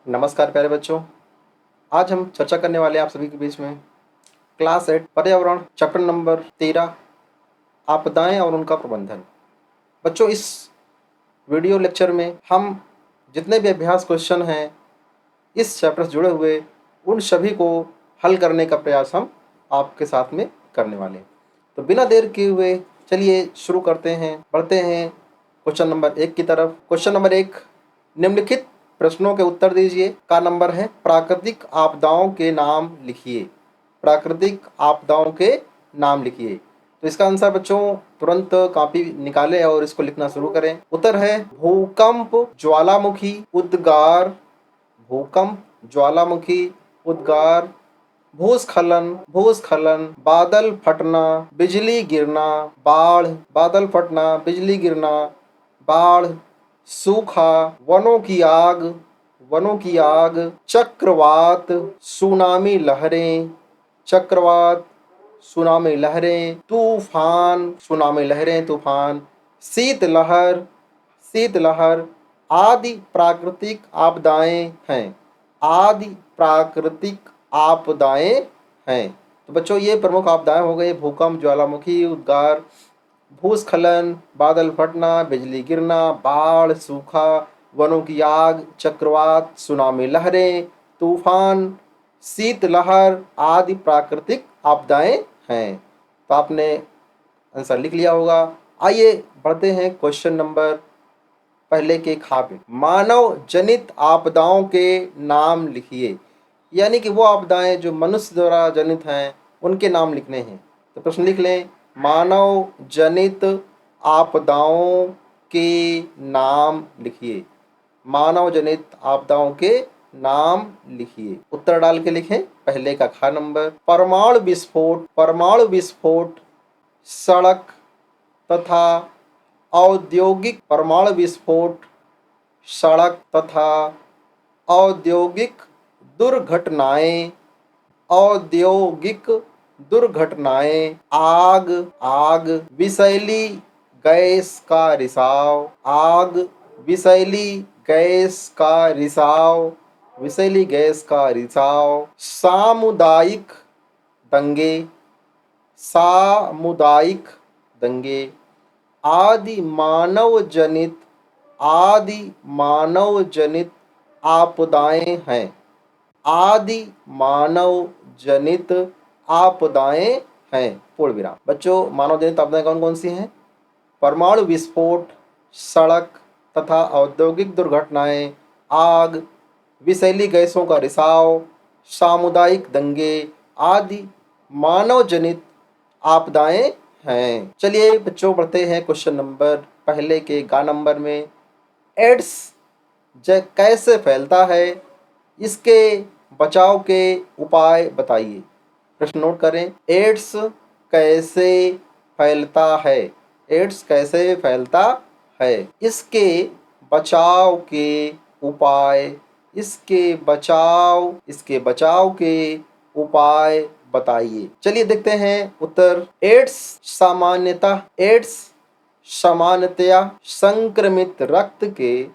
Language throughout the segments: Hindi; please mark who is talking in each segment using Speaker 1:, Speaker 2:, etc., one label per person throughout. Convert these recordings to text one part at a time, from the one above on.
Speaker 1: नमस्कार प्यारे बच्चों। आज हम चर्चा करने वाले हैं आप सभी के बीच में क्लास 8 पर्यावरण चैप्टर नंबर 13 आपदाएं और उनका प्रबंधन। बच्चों, इस वीडियो लेक्चर में हम जितने भी अभ्यास क्वेश्चन हैं इस चैप्टर से जुड़े हुए उन सभी को हल करने का प्रयास हम आपके साथ में करने वाले हैं। तो बिना देर किए हुए चलिए शुरू करते हैं, बढ़ते हैं क्वेश्चन नंबर 1 की तरफ। क्वेश्चन नंबर 1, निम्नलिखित प्रश्नों के उत्तर दीजिए। का नंबर है प्राकृतिक आपदाओं के नाम लिखिए। प्राकृतिक आपदाओं के नाम लिखिए। तो इसका आंसर बच्चों तुरंत कॉपी निकालें और इसको लिखना शुरू करें। उत्तर है भूकंप, ज्वालामुखी, उद्गार, भूकंप, ज्वालामुखी, उद्गार, भूस्खलन, बादल फटना, बिजली गिरना, बाढ़, बादल फटना, बिजली गिरना, बाढ़, सूखा, वनों की आग, चक्रवात, सुनामी लहरें, चक्रवात, सुनामी लहरें, तूफान, सुनामी लहरें, तूफान, शीतलहर, शीतलहर आदि प्राकृतिक आपदाएं हैं। आदि प्राकृतिक आपदाएं हैं। तो बच्चों ये प्रमुख आपदाएं हो गई भूकंप, ज्वालामुखी, उद्गार, भूस्खलन, बादल फटना, बिजली गिरना, बाढ़, सूखा, वनों की आग, चक्रवात, सुनामी लहरें, तूफान, शीतलहर आदि प्राकृतिक आपदाएं हैं। तो आपने आंसर लिख लिया होगा। आइए बढ़ते हैं क्वेश्चन नंबर पहले के खा पे। मानव जनित आपदाओं के नाम लिखिए। यानी कि वो आपदाएं जो मनुष्य द्वारा जनित हैं उनके नाम लिखने हैं। तो प्रश्न लिख लें, मानव जनित आपदाओं के नाम लिखिए। मानव जनित आपदाओं के नाम लिखिए। उत्तर डाल के लिखें। पहले का खा नंबर, परमाणु विस्फोट, परमाणु विस्फोट, सड़क तथा औद्योगिक, परमाणु विस्फोट, सड़क तथा औद्योगिक दुर्घटनाएं, औद्योगिक दुर्घटनाएं, आग, आग, विषैली गैस का रिसाव, आग, विषैली गैस का रिसाव, विषैली गैस का रिसाव, सामुदायिक दंगे, सामुदायिक दंगे, आदि मानव जनित, आदि मानव जनित आपदाएं हैं। आदि मानव जनित आपदाएं हैं। पूर्ण विराम। बच्चों, मानव जनित आपदाएं कौन कौन सी हैं? परमाणु विस्फोट, सड़क तथा औद्योगिक दुर्घटनाएं, आग, विषैली गैसों का रिसाव, सामुदायिक दंगे आदि मानव जनित आपदाएं हैं। चलिए बच्चों बढ़ते हैं क्वेश्चन नंबर पहले के गा नंबर में। एड्स कैसे फैलता है, इसके बचाव के उपाय बताइए। प्रश्न नोट करें। एड्स कैसे फैलता है? एड्स कैसे फैलता है? इसके बचाव के उपाय, इसके बचाव के उपाय बताइए। चलिए देखते हैं उत्तर। एड्स सामान्यतया संक्रमित रक्त के,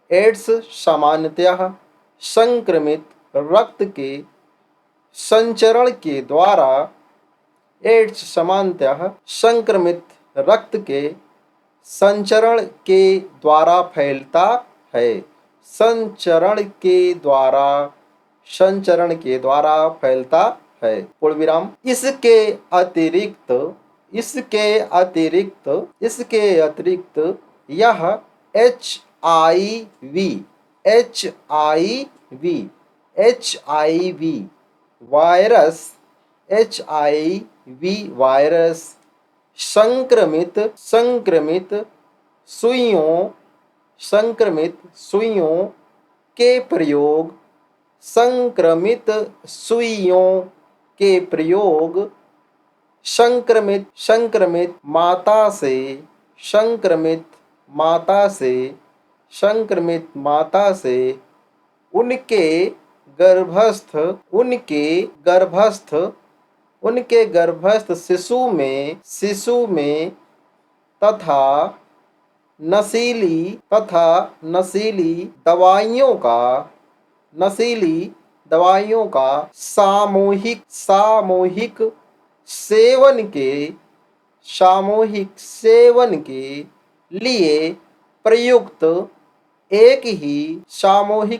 Speaker 1: एड्स सामान्यतया संक्रमित रक्त के संचरण के द्वारा, एड्स सामान्यतः संक्रमित रक्त के संचरण के द्वारा फैलता है। संचरण के द्वारा फैलता है। पूर्ण विराम। इसके अतिरिक्त यह वायरस, संक्रमित सुइयों के प्रयोग, संक्रमित माता से उनके गर्भस्थ शिशु में तथा नशीली दवाइयों का नशीली दवाइयों का सामूहिक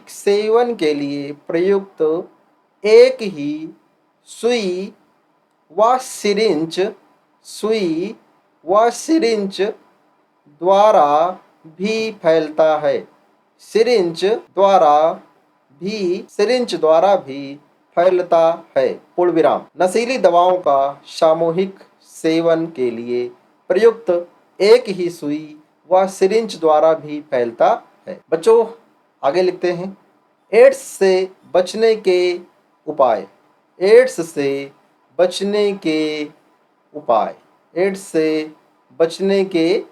Speaker 1: सेवन के लिए प्रयुक्त एक ही सुई सुई व द्वारा भी फैलता है। सिरिंज द्वारा भी फैलता है। पूर्ण विराम। नशीली दवाओं का सामूहिक सेवन के लिए प्रयुक्त एक ही सुई व सिरिंज द्वारा भी फैलता है। बच्चों आगे लिखते हैं, एड्स से बचने के उपाय। एड्स से बचने के उपाय। एड्स से बचने के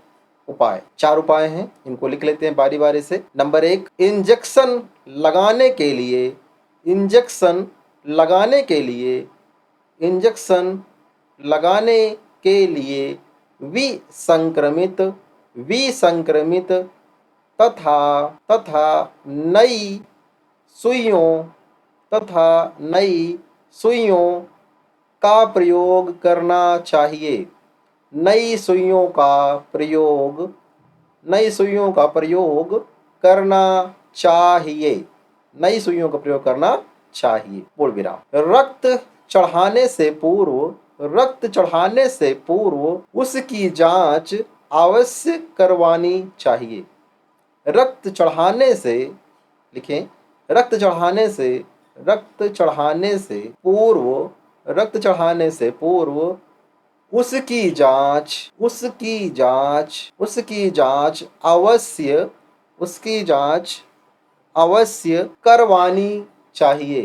Speaker 1: उपाय। 4 उपाय हैं, इनको लिख लेते हैं बारी बारी से। नंबर 1, इंजेक्शन लगाने के लिए विसंक्रमित तथा नई सुइयों का प्रयोग करना चाहिए। नई सुइयों का प्रयोग करना चाहिए। पूर्ण विराम। रक्त चढ़ाने से पूर्व उसकी जांच अवश्य करवानी चाहिए। रक्त चढ़ाने से पूर्व उसकी जांच अवश्य करवानी चाहिए।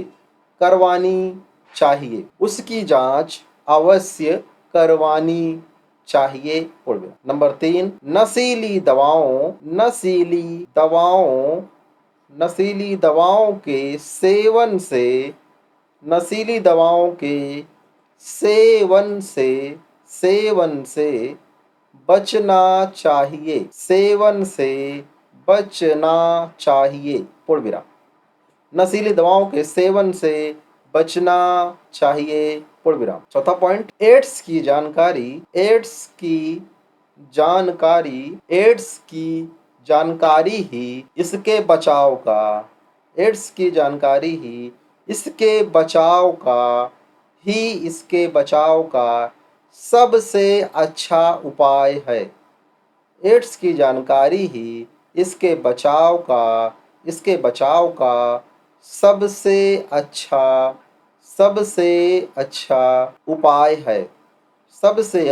Speaker 1: नंबर 3, नशीली दवाओं के सेवन से बचना चाहिए। पूर्ण विराम। नशीली दवाओं के सेवन से बचना चाहिए। पूर्ण विराम। चौथा पॉइंट, एड्स की जानकारी ही इसके बचाव का सबसे अच्छा उपाय है। एड्स की जानकारी ही इसके बचाव का सबसे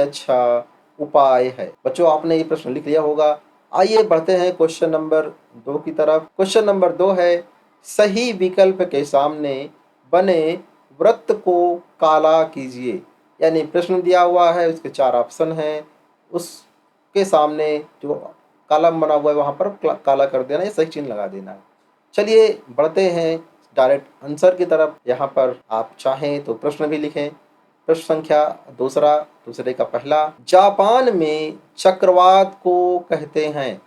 Speaker 1: अच्छा उपाय है। बच्चों आपने ये प्रश्न लिख लिया होगा। आइए बढ़ते हैं क्वेश्चन नंबर 2 की तरफ। क्वेश्चन नंबर 2 है, सही विकल्प के सामने बने वृत्त को काला कीजिए। यानी प्रश्न दिया हुआ है, उसके 4 ऑप्शन हैं, उसके सामने जो कॉलम बना हुआ है वहाँ पर काला कर देना, या सही चिन्ह लगा देना है। चलिए बढ़ते हैं डायरेक्ट आंसर की तरफ। यहाँ पर आप चाहें तो प्रश्न भी लिखें। प्रश्न संख्या दूसरे का पहला, जापान में चक्रवात को कहते हैं।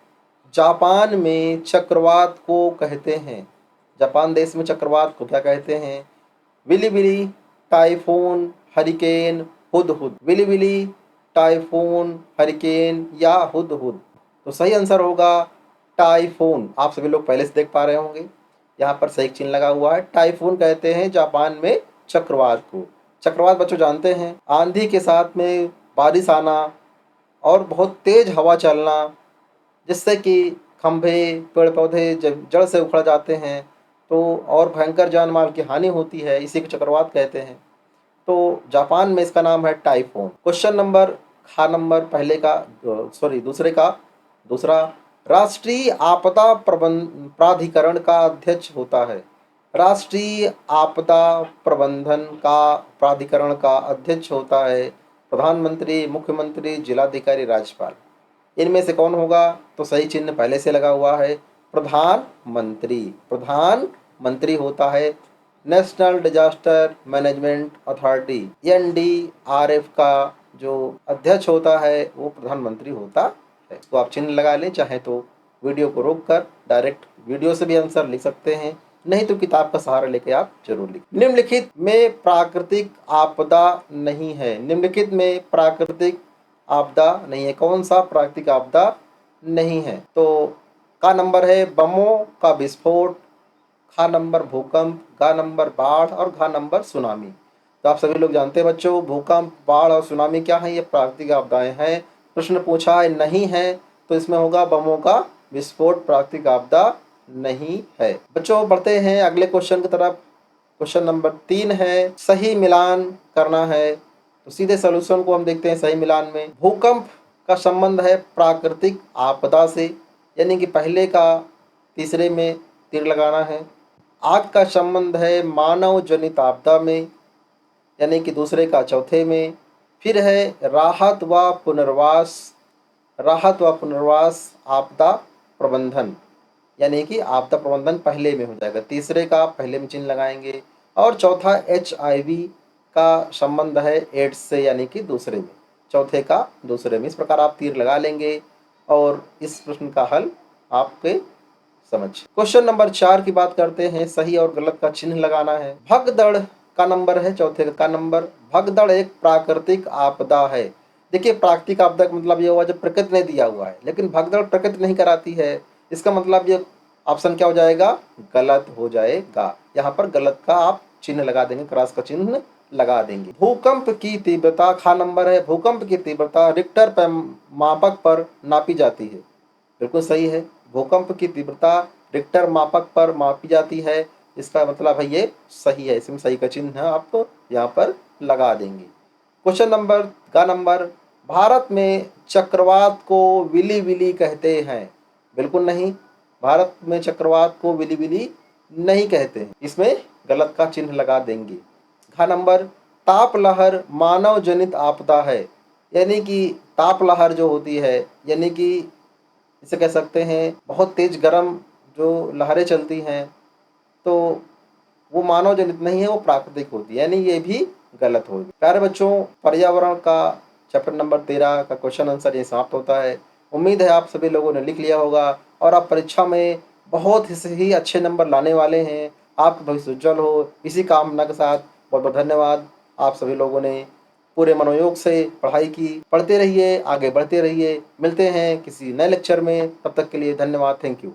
Speaker 1: जापान देश में चक्रवात को क्या कहते हैं? विलिविली, टाइफून, हरिकेन, हुदहुद। विलिविली, टाइफून, हरिकेन या हुदहुद। तो सही आंसर होगा टाइफून। आप सभी लोग पहले से देख पा रहे होंगे, यहाँ पर सही चिन्ह लगा हुआ है। टाइफून कहते हैं जापान में चक्रवात को। चक्रवात बच्चों जानते हैं, आंधी के साथ में बारिश आना और बहुत तेज हवा चलना, जिससे कि खंभे, पेड़ पौधे जब जड़ से उखड़ जाते हैं तो और भयंकर जान माल की हानि होती है, इसी को चक्रवात कहते हैं। तो जापान में इसका नाम है टाइफून। क्वेश्चन नंबर दूसरा, राष्ट्रीय आपदा प्राधिकरण का अध्यक्ष होता है। राष्ट्रीय आपदा प्रबंधन का प्राधिकरण का अध्यक्ष होता है प्रधानमंत्री, मुख्यमंत्री, जिलाधिकारी, राज्यपाल। इनमें से कौन होगा? तो सही चिन्ह पहले से लगा हुआ है, प्रधानमंत्री होता है। National disaster management authority NDRF का जो अध्यक्ष होता है वो प्रधानमंत्री होता है। तो आप चिन्ह लगा लें, चाहे तो वीडियो को रोककर डायरेक्ट वीडियो से भी आंसर लिख सकते हैं, नहीं तो किताब का सहारा लेके आप जरूर लिखें। निम्नलिखित में प्राकृतिक आपदा नहीं है। निम्नलिखित में प्राकृतिक आपदा नहीं है। कौन सा प्राकृतिक आपदा नहीं है? तो का नंबर है बमों का विस्फोट, खा नंबर भूकंप, गा नंबर बाढ़ और घा नंबर सुनामी। तो आप सभी लोग जानते हैं बच्चों, भूकंप, बाढ़ और सुनामी क्या है? ये प्राकृतिक आपदाएं हैं। प्रश्न पूछा है नहीं है, तो इसमें होगा बमों का विस्फोट प्राकृतिक आपदा नहीं है। बच्चों बढ़ते हैं अगले क्वेश्चन की तरफ। क्वेश्चन नंबर 3 है सही मिलान करना है। तो सीधे सॉल्यूशन को हम देखते हैं। सही मिलान में भूकंप का संबंध है प्राकृतिक आपदा से, यानी कि पहले का तीसरे में तीर लगाना है। आग का संबंध है मानव जनित आपदा में, यानी कि दूसरे का चौथे में। फिर है राहत व पुनर्वास, राहत व पुनर्वास आपदा प्रबंधन, यानी कि आपदा प्रबंधन पहले में हो जाएगा, तीसरे का पहले में चिन्ह लगाएंगे। और चौथा HIV का संबंध है एड्स से, यानी कि दूसरे में, चौथे का दूसरे में। इस प्रकार आप तीर लगा लेंगे और इस प्रश्न का हल आपके समझ। क्वेश्चन नंबर 4 की बात करते हैं। सही और गलत का चिन्ह लगाना है। भगदड़ का नंबर है चौथे का नंबर। भगदड़ एक प्राकृतिक आपदा है। देखिए प्राकृतिक आपदा का मतलब ये हुआ जब प्रकृति ने दिया हुआ है, लेकिन भगदड़ प्रकृति नहीं कराती है। इसका मतलब ये ऑप्शन क्या हो जाएगा? गलत हो जाएगा। यहाँ पर गलत का आप चिन्ह लगा देंगे, क्रॉस का चिन्ह लगा देंगे। भूकंप की तीव्रता खा नंबर है। भूकंप की तीव्रता रिक्टर मापक पर नापी जाती है। बिल्कुल सही है। भूकंप की तीव्रता रिक्टर मापक पर मापी जाती है। इसका मतलब है ये सही है। इसमें सही का चिन्ह आप यहाँ पर लगा देंगे। क्वेश्चन नंबर का नंबर भारत में चक्रवात को विली विली कहते हैं। बिल्कुल नहीं, भारत में चक्रवात को विली विली नहीं कहते हैं। इसमें गलत का चिन्ह लगा देंगे। घ नंबर ताप लहर मानव जनित आपदा है, यानी कि ताप लहर जो होती है, यानी कि इसे कह सकते हैं बहुत तेज गर्म जो लहरें चलती हैं, तो वो मानव जनित नहीं है, वो प्राकृतिक होती है, यानी ये भी गलत होगी। प्यारे बच्चों, पर्यावरण का चैप्टर नंबर 13 का क्वेश्चन आंसर ये समाप्त होता है। उम्मीद है आप सभी लोगों ने लिख लिया होगा और आप परीक्षा में बहुत ही अच्छे नंबर लाने वाले हैं। आपका भविष्य उज्जवल हो, इसी कामना के साथ बहुत बहुत धन्यवाद। आप सभी लोगों ने पूरे मनोयोग से पढ़ाई की। पढ़ते रहिए, आगे बढ़ते रहिए। मिलते हैं किसी नए लेक्चर में, तब तक के लिए धन्यवाद। Thank you.